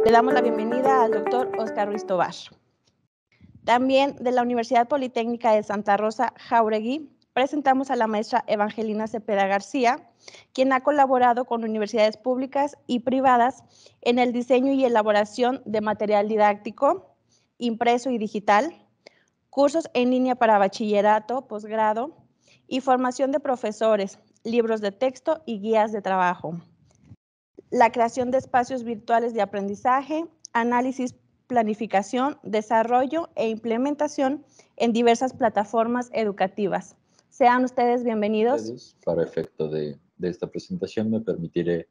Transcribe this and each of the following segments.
Le damos la bienvenida al doctor Óscar Ruiz Tobar. También de la Universidad Politécnica de Santa Rosa Jáuregui, presentamos a la maestra Evangelina Cepeda García, quien ha colaborado con universidades públicas y privadas en el diseño y elaboración de material didáctico, impreso y digital, cursos en línea para bachillerato, posgrado y formación de profesores, libros de texto y guías de trabajo. La creación de espacios virtuales de aprendizaje, análisis, planificación, desarrollo e implementación en diversas plataformas educativas. Sean ustedes bienvenidos. Para efecto de esta presentación me permitiré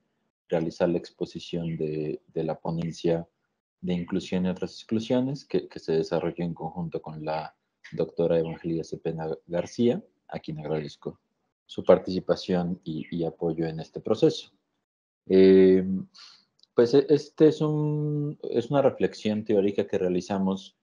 realizar la exposición de la ponencia de inclusión y otras exclusiones que se desarrolló en conjunto con la doctora Evangelina Cepeda García, a quien agradezco su participación y apoyo en este proceso. Pues este es una reflexión teórica que realizamos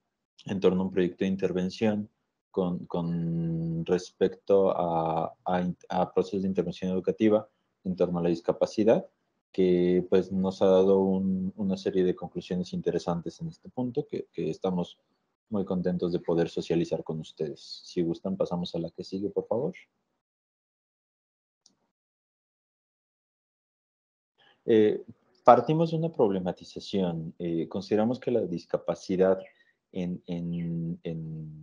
en torno a un proyecto de intervención con respecto a procesos de intervención educativa en torno a la discapacidad, que pues nos ha dado una serie de conclusiones interesantes en este punto que estamos muy contentos de poder socializar con ustedes. Si gustan, pasamos a la que sigue, por favor. Partimos de una problematización. Consideramos que la discapacidad en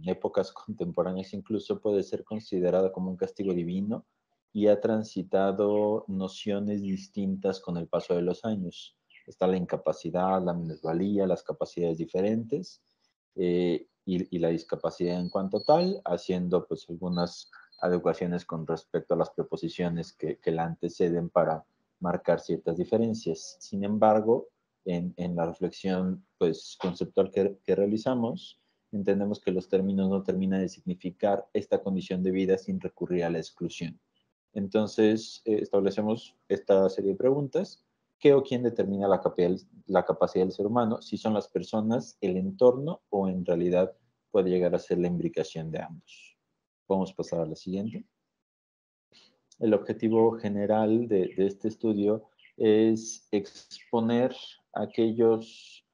épocas contemporáneas incluso puede ser considerada como un castigo divino y ha transitado nociones distintas con el paso de los años. Está la incapacidad, la minusvalía, las capacidades diferentes y la discapacidad en cuanto tal, haciendo pues algunas adecuaciones con respecto a las preposiciones que la anteceden para marcar ciertas diferencias. Sin embargo, en la reflexión pues, conceptual que realizamos, entendemos que los términos no terminan de significar esta condición de vida sin recurrir a la exclusión. Entonces, establecemos esta serie de preguntas. ¿Qué o quién determina la capacidad del ser humano? Si son las personas, el entorno o en realidad puede llegar a ser la imbricación de ambos. Vamos a pasar a la siguiente. El objetivo general de este estudio es exponer aquellos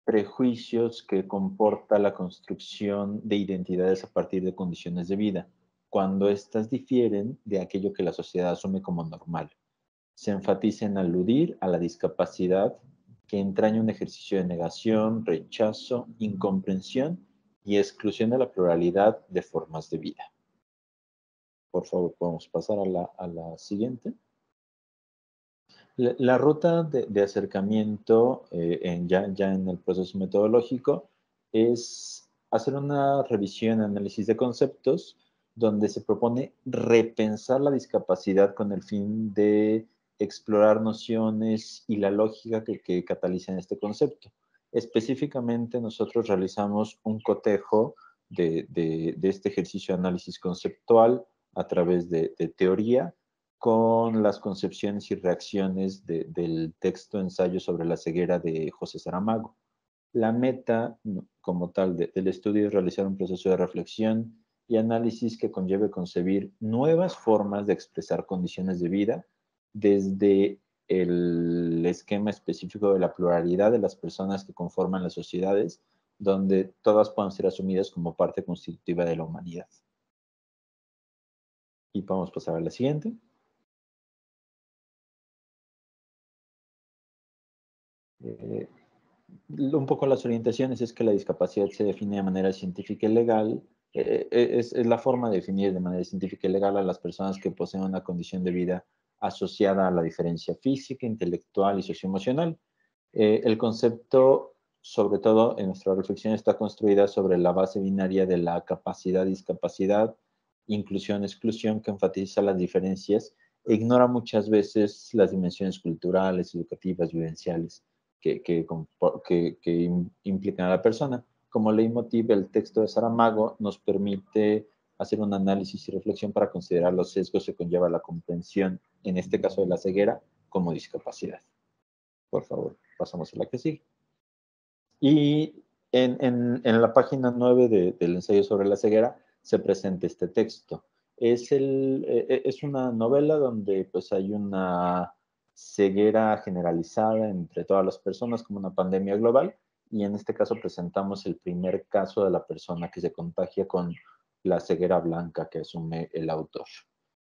prejuicios que comporta la construcción de identidades a partir de condiciones de vida, cuando éstas difieren de aquello que la sociedad asume como normal. Se enfatiza en aludir a la discapacidad que entraña un ejercicio de negación, rechazo, incomprensión y exclusión de la pluralidad de formas de vida. Por favor, podemos pasar a la siguiente. La ruta de acercamiento ya en el proceso metodológico es hacer una revisión, análisis de conceptos, donde se propone repensar la discapacidad con el fin de explorar nociones y la lógica que catalizan este concepto. Específicamente, nosotros realizamos un cotejo de este ejercicio de análisis conceptual a través de teoría, con las concepciones y reacciones del texto ensayo sobre la ceguera de José Saramago. La meta, como tal, del estudio es realizar un proceso de reflexión y análisis que conlleve concebir nuevas formas de expresar condiciones de vida desde el esquema específico de la pluralidad de las personas que conforman las sociedades, donde todas puedan ser asumidas como parte constitutiva de la humanidad. Y vamos a pasar a la siguiente. Un poco las orientaciones es que la discapacidad se define de manera científica y legal. Es la forma de definir de manera científica y legal a las personas que poseen una condición de vida asociada a la diferencia física, intelectual y socioemocional. El concepto, sobre todo en nuestra reflexión, está construida sobre la base binaria de la capacidad-discapacidad, inclusión-exclusión, que enfatiza las diferencias e ignora muchas veces las dimensiones culturales, educativas, vivenciales que implican a la persona. Como leitmotiv, el texto de Saramago nos permite hacer un análisis y reflexión para considerar los sesgos que conlleva la comprensión, en este caso de la ceguera, como discapacidad. Por favor, pasamos a la que sigue. Y en la página 9 del ensayo sobre la ceguera se presenta este texto. Es una novela donde pues hay una ceguera generalizada entre todas las personas como una pandemia global, y en este caso presentamos el primer caso de la persona que se contagia con la ceguera blanca que asume el autor.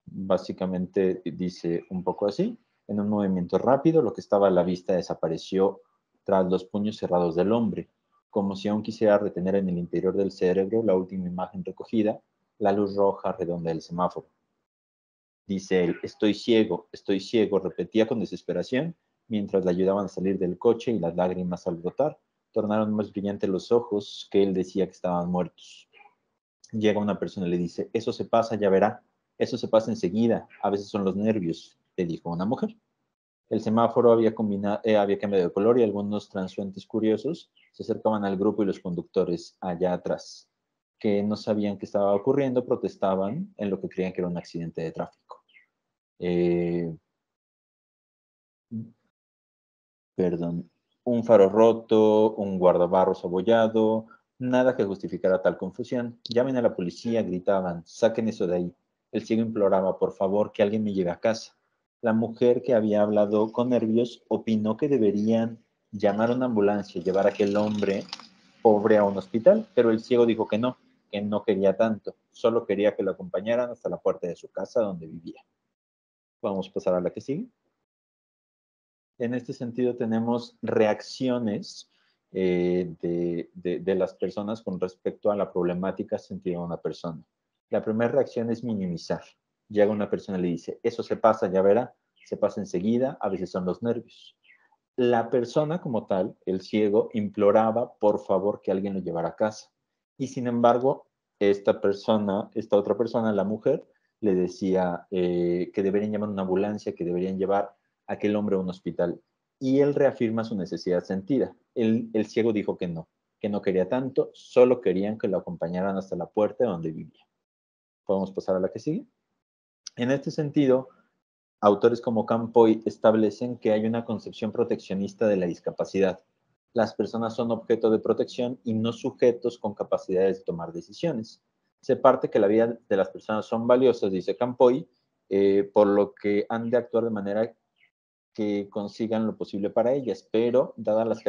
Básicamente dice un poco así: en un movimiento rápido, lo que estaba a la vista desapareció tras los puños cerrados del hombre, como si aún quisiera retener en el interior del cerebro la última imagen recogida, la luz roja redonda del semáforo. Dice él: estoy ciego, repetía con desesperación, mientras le ayudaban a salir del coche y las lágrimas al brotar tornaron más brillantes los ojos que él decía que estaban muertos. Llega una persona y le dice: eso se pasa, ya verá, eso se pasa enseguida, a veces son los nervios, le dijo una mujer. El semáforo había cambiado de color y algunos transeúntes curiosos se acercaban al grupo y los conductores allá atrás, que no sabían qué estaba ocurriendo, protestaban en lo que creían que era un accidente de tráfico. Perdón, un faro roto, un guardabarros abollado, nada que justificara tal confusión. Llamen a la policía, gritaban, saquen eso de ahí. El ciego imploraba: por favor, que alguien me lleve a casa. La mujer, que había hablado con nervios, opinó que deberían llamar a una ambulancia y llevar a aquel hombre pobre a un hospital, pero el ciego dijo que no quería tanto, solo quería que lo acompañaran hasta la puerta de su casa donde vivía. Vamos a pasar a la que sigue. En este sentido tenemos reacciones de las personas con respecto a la problemática sentida de una persona. La primera reacción es minimizar. Llega una persona y le dice: eso se pasa, ya verá, se pasa enseguida, a veces son los nervios. La persona como tal, el ciego, imploraba por favor que alguien lo llevara a casa. Y sin embargo, esta otra persona, la mujer, le decía que deberían llamar una ambulancia, que deberían llevar a aquel hombre a un hospital. Y él reafirma su necesidad sentida. El ciego dijo que no quería tanto, solo querían que lo acompañaran hasta la puerta donde vivía. ¿Podemos pasar a la que sigue? En este sentido, autores como Campoy establecen que hay una concepción proteccionista de la discapacidad. Las personas son objeto de protección y no sujetos con capacidades de tomar decisiones. Se parte que la vida de las personas son valiosas, dice Campoy, por lo que han de actuar de manera que consigan lo posible para ellas, pero dadas las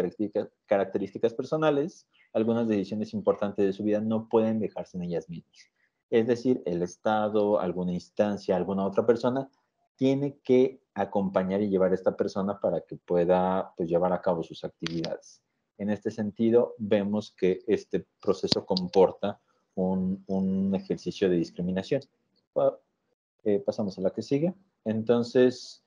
características personales, algunas decisiones importantes de su vida no pueden dejarse en ellas mismas. Es decir, el Estado, alguna instancia, alguna otra persona tiene que acompañar y llevar a esta persona para que pueda, pues, llevar a cabo sus actividades. En este sentido, vemos que este proceso comporta un ejercicio de discriminación. Pasamos a la que sigue. Entonces,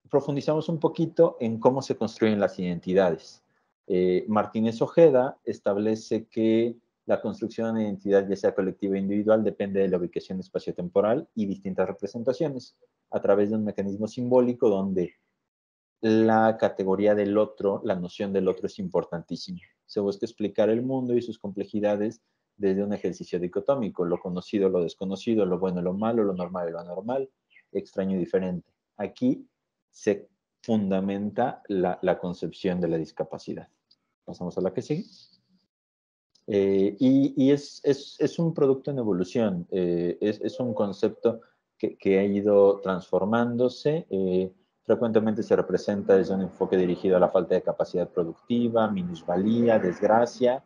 profundizamos un poquito en cómo se construyen las identidades. Martínez Ojeda establece que la construcción de una identidad, ya sea colectiva o individual, depende de la ubicación espaciotemporal y distintas representaciones, a través de un mecanismo simbólico donde la categoría del otro, la noción del otro, es importantísima. Se busca explicar el mundo y sus complejidades desde un ejercicio dicotómico: lo conocido, lo desconocido, lo bueno, lo malo, lo normal y lo anormal, extraño y diferente. Aquí se fundamenta la concepción de la discapacidad. Pasamos a la que sigue. Y es un producto en evolución, es un concepto que ha ido transformándose. Frecuentemente se representa desde un enfoque dirigido a la falta de capacidad productiva, minusvalía, desgracia,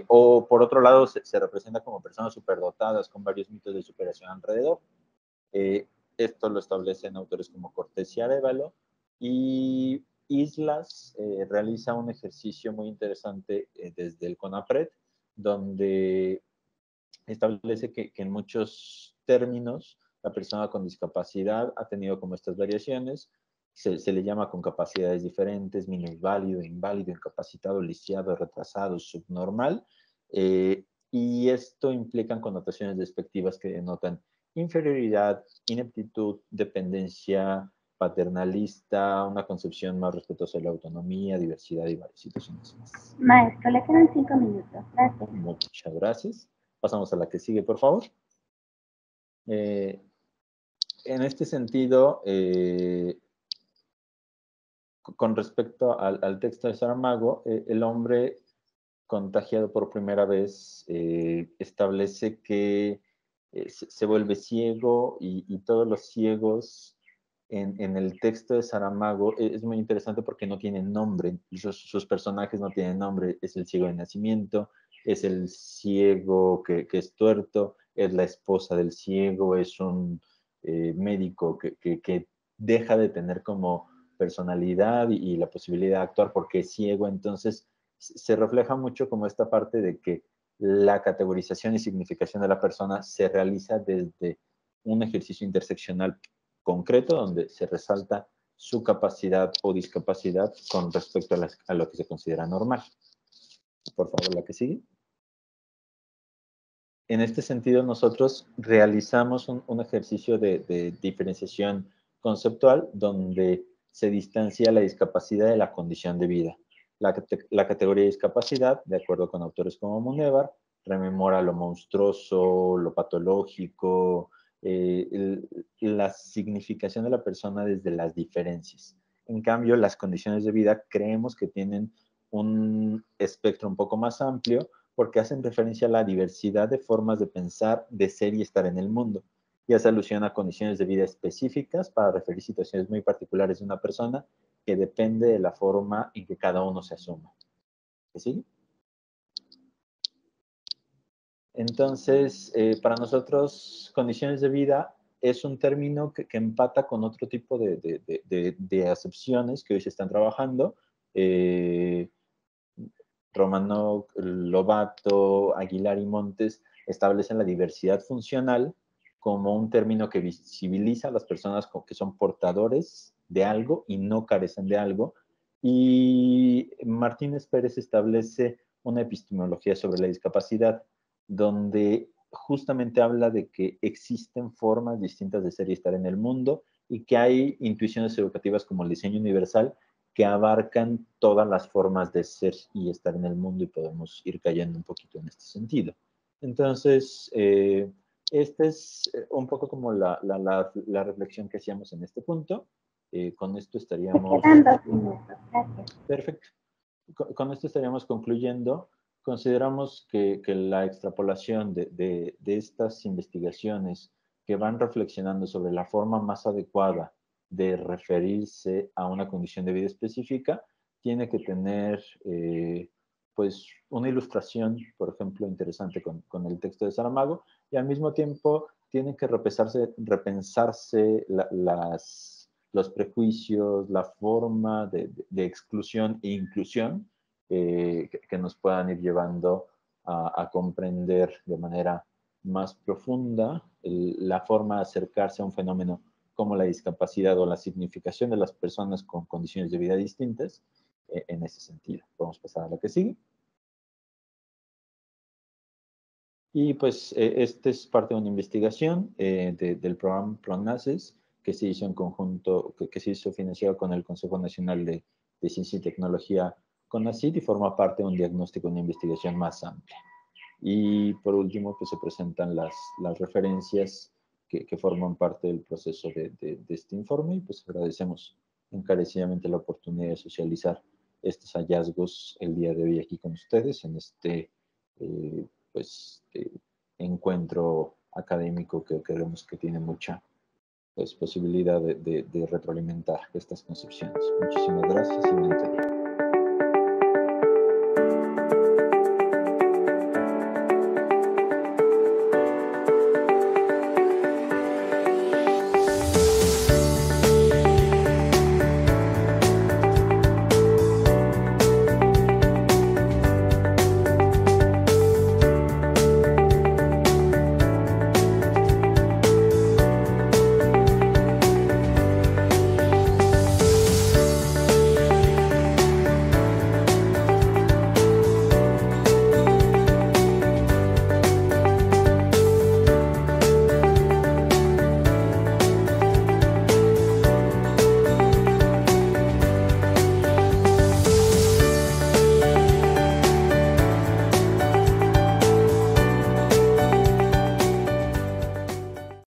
o por otro lado se representa como personas superdotadas con varios mitos de superación alrededor. Esto lo establecen autores como Cortés y Arévalo, y Islas realiza un ejercicio muy interesante desde el CONAPRED, donde establece que en muchos términos la persona con discapacidad ha tenido como estas variaciones. Se le llama con capacidades diferentes: minusválido, inválido, incapacitado, lisiado, retrasado, subnormal, y esto implica connotaciones despectivas que denotan inferioridad, ineptitud, dependencia, paternalista, una concepción más respetuosa de la autonomía, diversidad y varias situaciones más. Maestro, le quedan 5 minutos. Gracias. Muchas gracias. Pasamos a la que sigue, por favor. En este sentido, con respecto al texto de Saramago, el hombre contagiado por primera vez establece que se vuelve ciego, y todos los ciegos en el texto de Saramago es muy interesante porque no tienen nombre, sus personajes no tienen nombre, es el ciego de nacimiento, es el ciego que es tuerto, es la esposa del ciego, es un médico que deja de tener como personalidad y la posibilidad de actuar porque es ciego. Entonces se refleja mucho como esta parte de que la categorización y significación de la persona se realiza desde un ejercicio interseccional concreto donde se resalta su capacidad o discapacidad con respecto a lo que se considera normal. Por favor, la que sigue. En este sentido, nosotros realizamos un ejercicio de diferenciación conceptual donde se distancia la discapacidad de la condición de vida. La categoría de discapacidad, de acuerdo con autores como Munevar, rememora lo monstruoso, lo patológico, la significación de la persona desde las diferencias. En cambio, las condiciones de vida creemos que tienen un espectro un poco más amplio porque hacen referencia a la diversidad de formas de pensar, de ser y estar en el mundo, y hace alusión a condiciones de vida específicas para referir situaciones muy particulares de una persona que depende de la forma en que cada uno se asuma. ¿Sí? Entonces, para nosotros, condiciones de vida es un término que empata con otro tipo de acepciones que hoy se están trabajando. Romano, Lobato, Aguilar y Montes establecen la diversidad funcional como un término que visibiliza a las personas que son portadores de algo y no carecen de algo. Y Martínez Pérez establece una epistemología sobre la discapacidad, donde justamente habla de que existen formas distintas de ser y estar en el mundo y que hay intuiciones educativas como el diseño universal que abarcan todas las formas de ser y estar en el mundo y podemos ir cayendo un poquito en este sentido. Entonces, esta es un poco como la reflexión que hacíamos en este punto. Con esto estaríamos... Quedan 2 minutos, gracias. Perfecto. Con esto estaríamos concluyendo. Consideramos que la extrapolación de estas investigaciones que van reflexionando sobre la forma más adecuada de referirse a una condición de vida específica tiene que tener pues una ilustración, por ejemplo, interesante con el texto de Saramago, y al mismo tiempo tiene que repensarse los prejuicios, la forma de exclusión e inclusión que nos puedan ir llevando a comprender de manera más profunda la forma de acercarse a un fenómeno como la discapacidad o la significación de las personas con condiciones de vida distintas en ese sentido. Podemos pasar a la que sigue. Y pues este es parte de una investigación del programa PRONACES que se hizo en conjunto, que se hizo financiado con el Consejo Nacional de Ciencia y Tecnología, CONACYT, y forma parte de un diagnóstico y una investigación más amplia. Y por último, pues se presentan las referencias que forman parte del proceso de este informe, y pues agradecemos encarecidamente la oportunidad de socializar estos hallazgos el día de hoy aquí con ustedes en este pues, encuentro académico que creemos que tiene mucha pues, posibilidad de retroalimentar estas concepciones. Muchísimas gracias y bonito día.